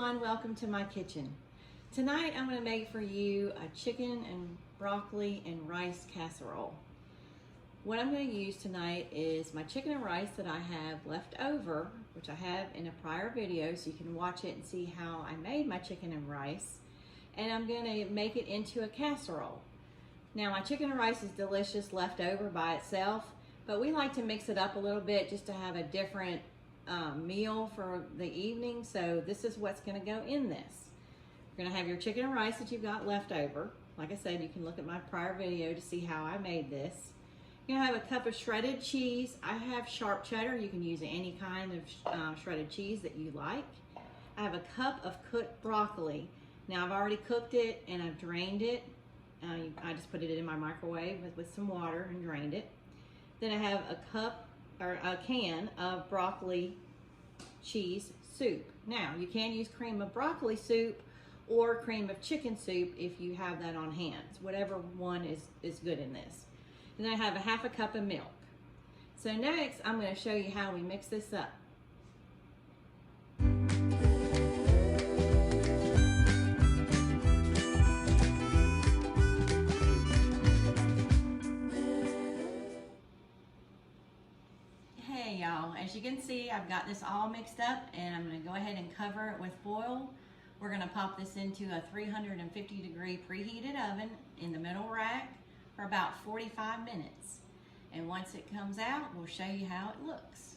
everyone, welcome to my kitchen. Tonight I'm going to make for you a chicken and broccoli and rice casserole. What I'm going to use tonight is my chicken and rice that I have left over, which I have in a prior video, so you can watch it and see how I made my chicken and rice. And I'm going to make it into a casserole. Now my chicken and rice is delicious left over by itself, but we like to mix it up a little bit just to have a different meal for the evening. So this is what's going to go in this. You're going to have your chicken and rice that you've got left over. Like I said, you can look at my prior video to see how I made this. You're going to have a cup of shredded cheese. I have sharp cheddar. You can use any kind of shredded cheese that you like. I have a cup of cooked broccoli. Now I've already cooked it and I've drained it. I just put it in my microwave with some water and drained it. Then I have a can of broccoli cheese soup. Now you can use cream of broccoli soup or cream of chicken soup if you have that on hand. Whatever one is good in this. Then I have a half a cup of milk. So next I'm going to show you how we mix this up. Hey y'all, as you can see, I've got this all mixed up and I'm going to go ahead and cover it with foil. We're going to pop this into a 350 degree preheated oven in the middle rack for about 45 minutes. And once it comes out, we'll show you how it looks.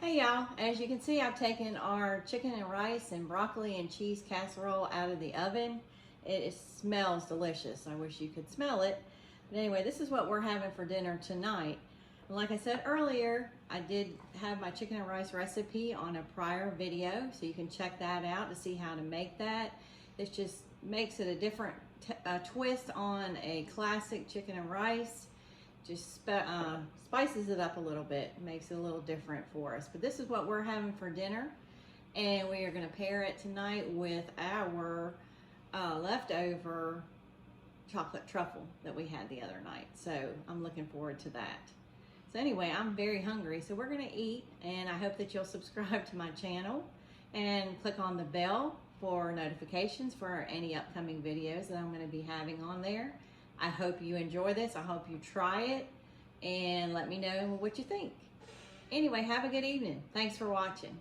Hey y'all, as you can see, I've taken our chicken and rice and broccoli and cheese casserole out of the oven. It smells delicious. I wish you could smell it. But anyway, this is what we're having for dinner tonight. And like I said earlier, I did have my chicken and rice recipe on a prior video, so you can check that out to see how to make that. This just makes it a different twist on a classic chicken and rice. Just spices it up a little bit, makes it a little different for us. But this is what we're having for dinner, and we are going to pair it tonight with our leftover chocolate truffle that we had the other night. So I'm looking forward to that. So anyway, I'm very hungry, so we're gonna eat, and I hope that you'll subscribe to my channel and click on the bell for notifications for any upcoming videos that I'm gonna be having on there. I hope you enjoy this. I hope you try it and let me know what you think. Anyway, have a good evening. Thanks for watching.